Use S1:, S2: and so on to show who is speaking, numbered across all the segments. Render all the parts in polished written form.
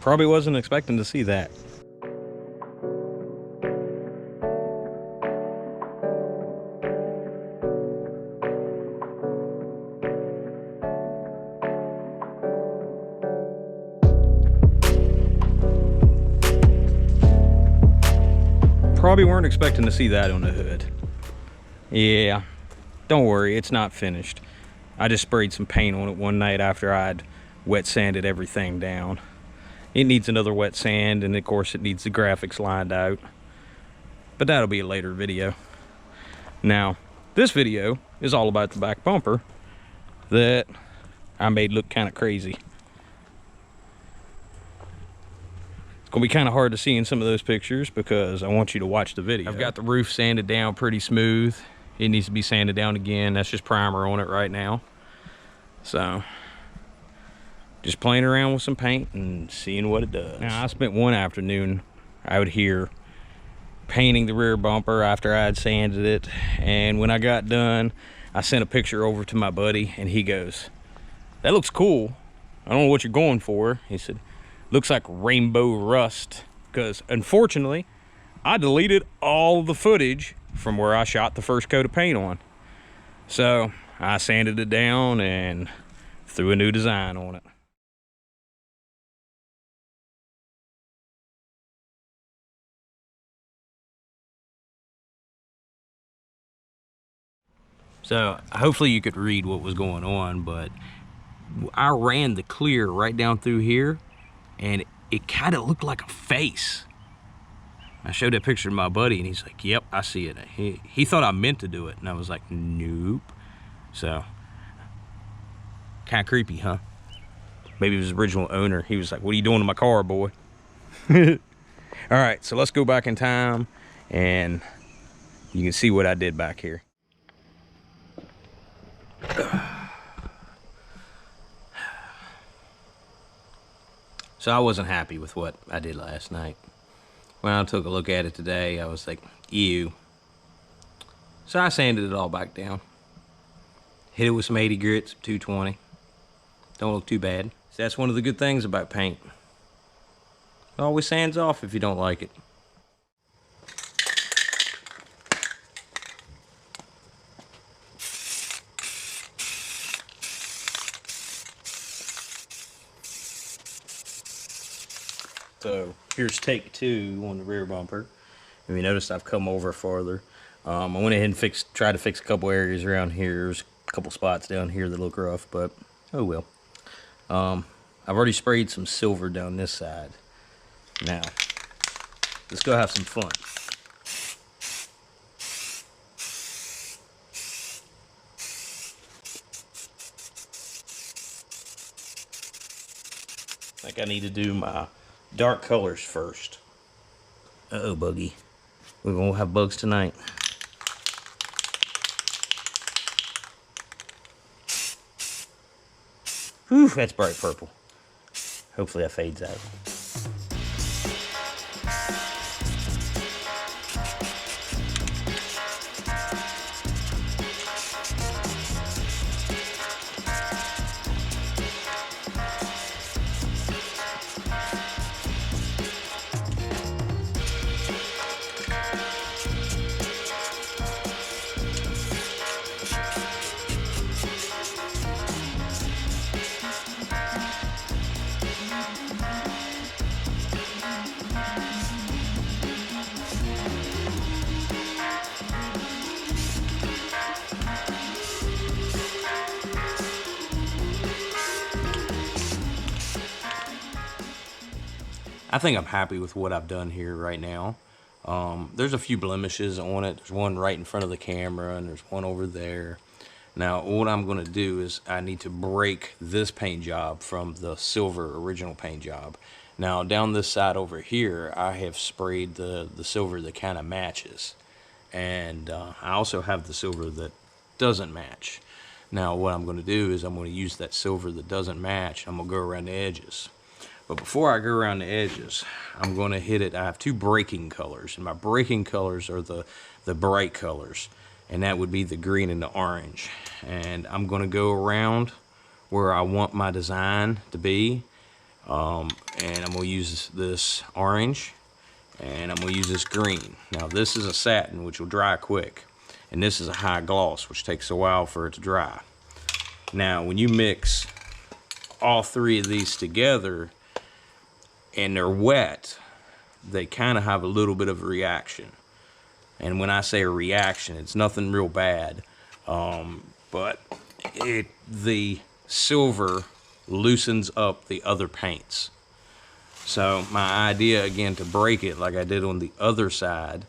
S1: Probably wasn't expecting to see that. Probably weren't expecting to see that on the hood. Yeah, don't worry, it's not finished. I just sprayed some paint on it one night after I'd wet sanded everything down. It needs another wet sand, and of course it needs the graphics lined out. But that'll be a later video. Now, this video is all about the back bumper that I made look kind of crazy. It's gonna be kind of hard to see in some of those pictures because I want you to watch the video. I've got the roof sanded down pretty smooth. It needs to be sanded down again. That's just primer on it right now. So, just playing around with some paint and seeing what it does. Now, I spent one afternoon out here painting the rear bumper after I had sanded it. And when I got done, I sent a picture over to my buddy and he goes, "That looks cool. I don't know what you're going for." He said, "Looks like rainbow rust." Because unfortunately, I deleted all the footage from where I shot the first coat of paint on. So I sanded it down and threw a new design on it. So hopefully you could read what was going on, but I ran the clear right down through here and it kind of looked like a face. I showed that picture to my buddy and he's like, "Yep, I see it." He thought I meant to do it and I was like, "Nope." So, kind of creepy, huh? Maybe it was his original owner. He was like, "What are you doing to my car, boy?" All right, so let's go back in time and you can see what I did back here. So I wasn't happy with what I did last night. When I took a look at it today, I was like, ew. So I sanded it all back down. Hit it with some 80 grits, 220. Don't look too bad. So that's one of the good things about paint. It always sands off if you don't like it. So here's take two on the rear bumper. And you notice I've come over farther. I went ahead and tried to fix a couple areas around here. There's a couple spots down here that look rough, but oh well. I've already sprayed some silver down this side. Now, let's go have some fun. I think I need to do my dark colors first. Uh-oh, buggy. We're gonna have bugs tonight. Whew, that's bright purple. Hopefully that fades out. I think I'm happy with what I've done here right now. There's a few blemishes on it. There's one right in front of the camera and there's one over there. Now what I'm going to do is I need to break this paint job from the silver original paint job. Now down this side over here I have sprayed the silver that kind of matches, and I also have the silver that doesn't match. Now what I'm going to do is I'm going to use that silver that doesn't match. I'm going to go around the edges. But before I go around the edges, I'm going to hit it. I have two breaking colors, and my breaking colors are the bright colors, and that would be the green and the orange. And I'm going to go around where I want my design to be, And I'm going to use this orange, and I'm going to use this green. Now this is a satin, which will dry quick, and this is a high gloss, which takes a while for it to dry. Now when you mix all three of these together and they're wet, they kind of have a little bit of a reaction. And when I say a reaction, it's nothing real bad, but the silver loosens up the other paints. So my idea, again, to break it like I did on the other side,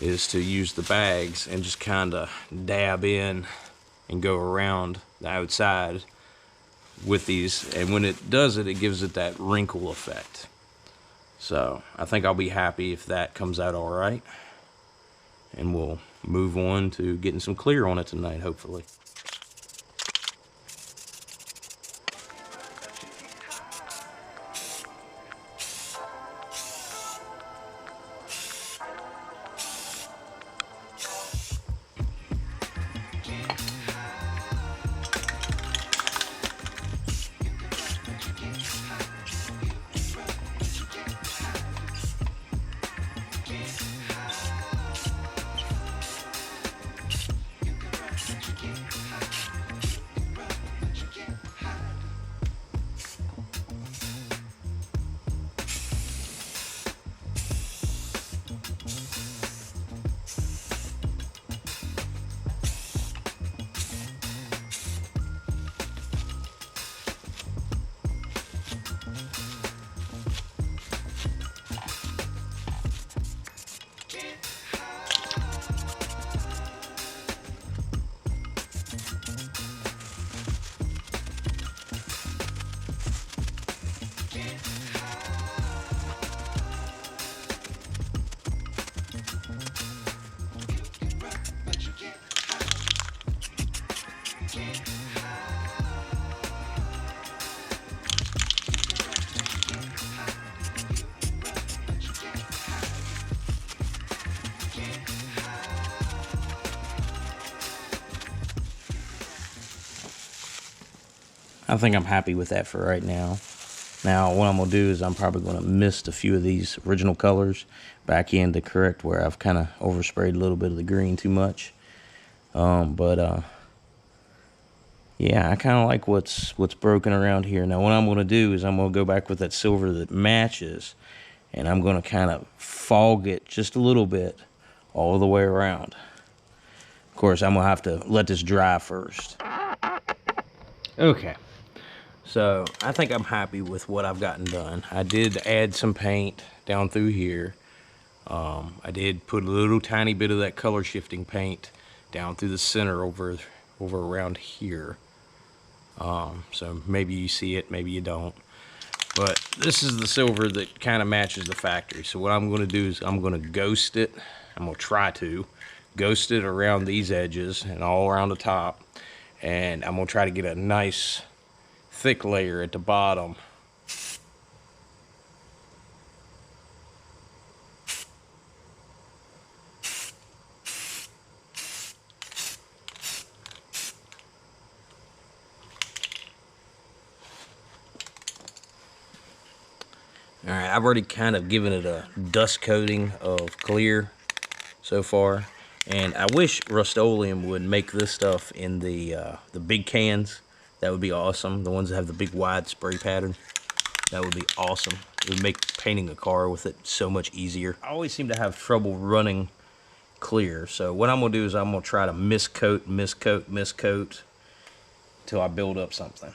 S1: is to use the bags and just kind of dab in and go around the outside with these. And when it does it, it gives it that wrinkle effect. So I think I'll be happy if that comes out all right. And we'll move on to getting some clear on it tonight, hopefully. I think I'm happy with that for right now. Now, what I'm going to do is I'm probably going to mist a few of these original colors back in to correct where I've kind of oversprayed a little bit of the green too much. Yeah, I kind of like what's broken around here. Now, what I'm going to do is I'm going to go back with that silver that matches, and I'm going to kind of fog it just a little bit all the way around. Of course, I'm going to have to let this dry first. Okay. So I think I'm happy with what I've gotten done. I did add some paint down through here. I did put a little tiny bit of that color shifting paint down through the center over around here. So maybe you see it, maybe you don't. But this is the silver that kind of matches the factory. So what I'm going to do is I'm going to ghost it. I'm going to try to ghost it around these edges and all around the top. And I'm going to try to get a nice thick layer at the bottom. All right, I've already kind of given it a dust coating of clear so far, and I wish Rustoleum would make this stuff in the big cans. That would be awesome. The ones that have the big wide spray pattern. That would be awesome. It would make painting a car with it so much easier. I always seem to have trouble running clear. So what I'm going to do is I'm going to try to miscoat till I build up something.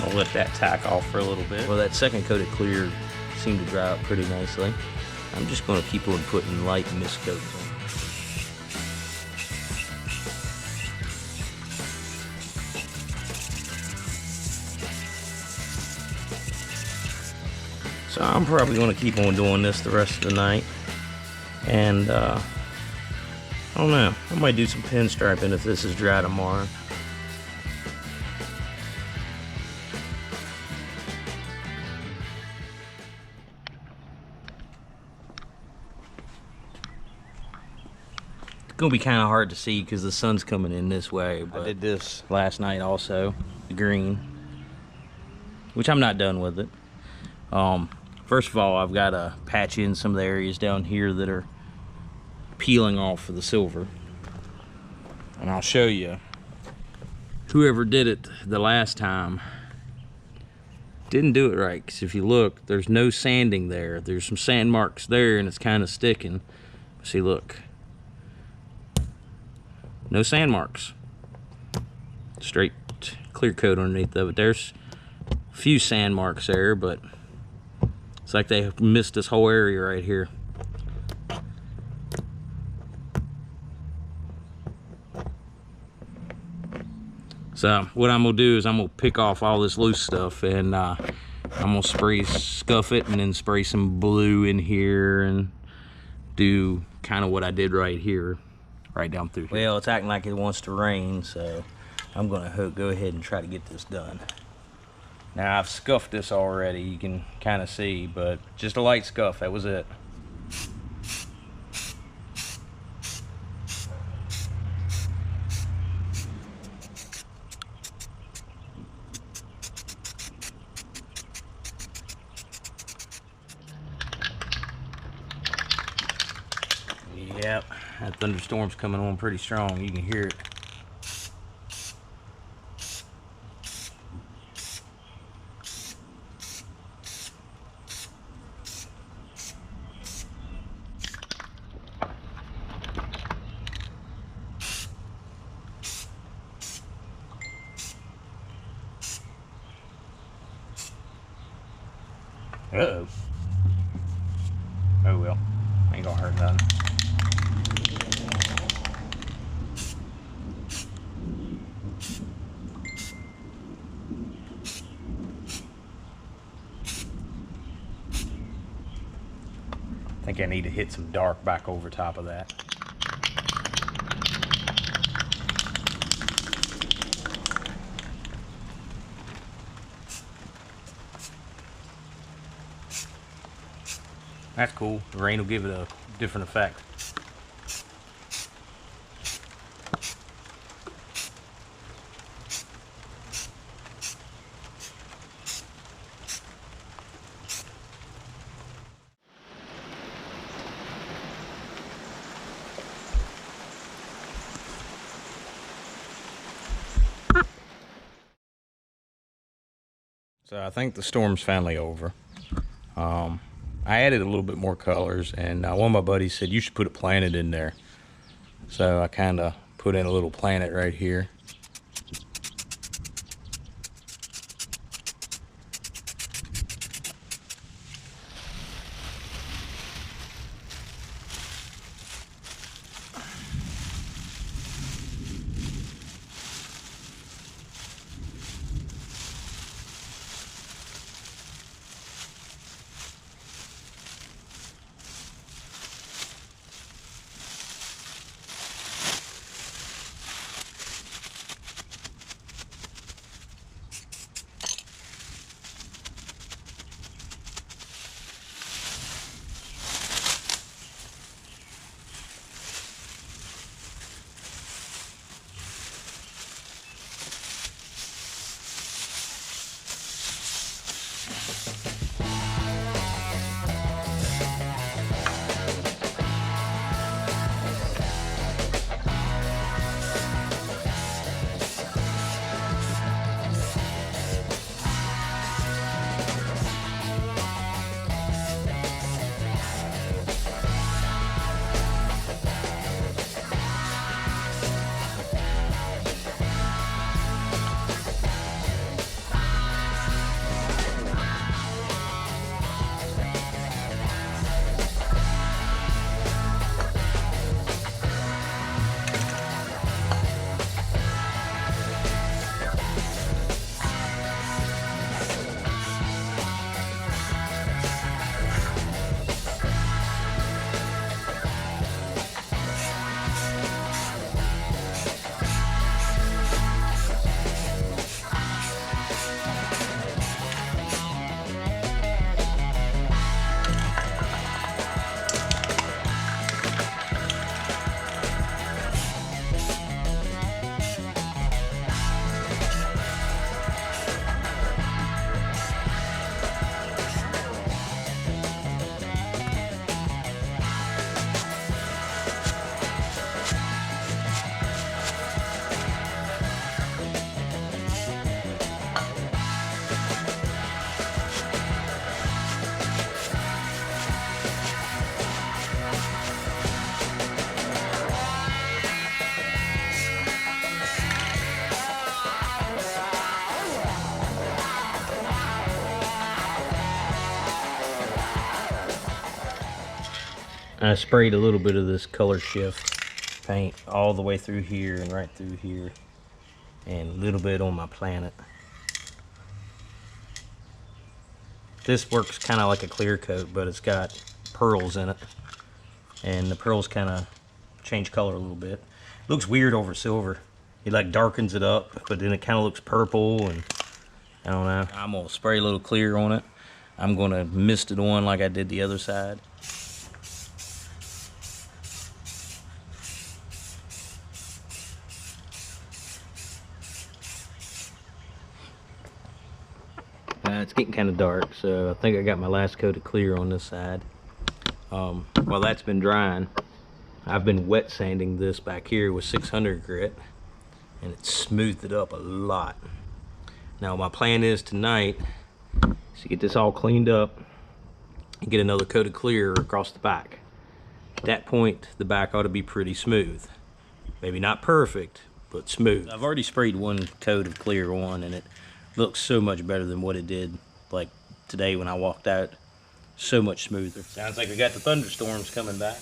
S1: I'll let that tack off for a little bit. Well, that second coat of clear seemed to dry out pretty nicely. I'm just going to keep on putting light mist coats on. So I'm probably going to keep on doing this the rest of the night. And I don't know, I might do some pinstriping if this is dry tomorrow. It's gonna be kind of hard to see because the sun's coming in this way, but I did this last night also, the green, which I'm not done with it. First of all, I've got to patch in some of the areas down here that are peeling off of the silver, and I'll show you. Whoever did it the last time didn't do it right, because if you look, there's no sanding there. There's some sand marks there, and it's kind of sticking. See, look. No sand marks. Straight clear coat underneath of it. There's a few sand marks there, but it's like they missed this whole area right here. So what I'm gonna do is I'm gonna pick off all this loose stuff, and I'm gonna scuff it, and then spray some blue in here and do kind of what I did right here. Right down through here. Well, it's acting like it wants to rain, so I'm gonna go ahead and try to get this done. Now, I've scuffed this already, you can kind of see, but just a light scuff, that was it. Yep, that thunderstorm's coming on pretty strong. You can hear it. Uh-oh. Oh well, ain't gonna hurt nothing. I think I need to hit some dark back over top of that. That's cool. The rain will give it a different effect. So I think the storm's finally over. I added a little bit more colors, and one of my buddies said you should put a planet in there. So I kind of put in a little planet right here. I sprayed a little bit of this color shift paint all the way through here and right through here, and a little bit on my planet. This works kind of like a clear coat, but it's got pearls in it, and the pearls kind of change color a little bit. It looks weird over silver. It like darkens it up, but then it kind of looks purple, and I don't know. I'm gonna spray a little clear on it. I'm gonna mist it on like I did the other side. It's getting kind of dark, so I think I got my last coat of clear on this side. While that's been drying, I've been wet sanding this back here with 600 grit, and it smoothed it up a lot. Now my plan is tonight is to get this all cleaned up and get another coat of clear across the back. At that point, the back ought to be pretty smooth. Maybe not perfect, but smooth. I've already sprayed one coat of clear on, and it looks so much better than what it did like today when I walked out. So much smoother. Sounds like we got the thunderstorms coming back.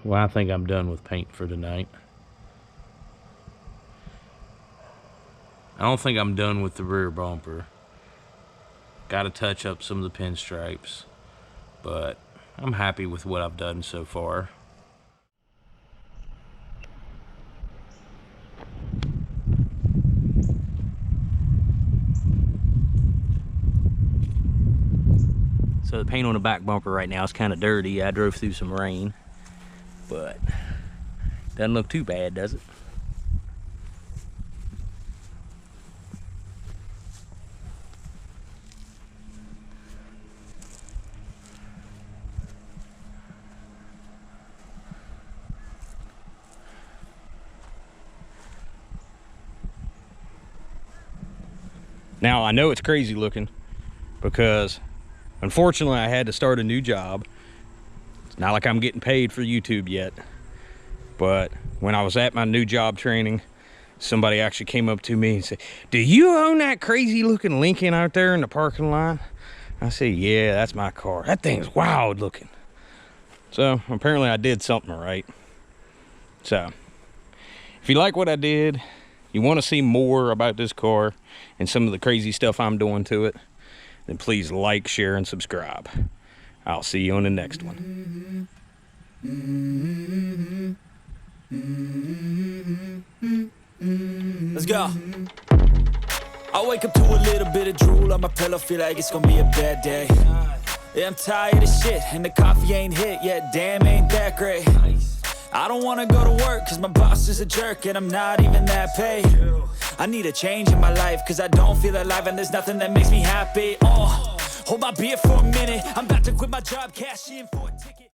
S1: Well, I think I'm done with paint for tonight. I don't think I'm done with the rear bumper. Got to touch up some of the pinstripes, but I'm happy with what I've done so far. So the paint on the back bumper right now is kind of dirty. I drove through some rain, but doesn't look too bad, does it? Now, I know it's crazy looking because unfortunately I had to start a new job. It's not like I'm getting paid for YouTube yet, but when I was at my new job training, somebody actually came up to me and said, "Do you own that crazy looking Lincoln out there in the parking lot?" I said, "Yeah, that's my car. That thing's wild looking." So apparently I did something right. So if you like what I did, you want to see more about this car and some of the crazy stuff I'm doing to it, then please like, share, and subscribe. I'll see you on the next one.
S2: Let's go. I wake up to a little bit of drool on my pillow, feel like it's gonna be a bad day. Yeah, I'm tired of shit, and the coffee ain't hit yet, damn, ain't that great. I don't wanna go to work, cause my boss is a jerk, and I'm not even that paid. I need a change in my life, cause I don't feel alive, and there's nothing that makes me happy. Hold my beer for a minute, I'm about to quit my job, cash in for a ticket.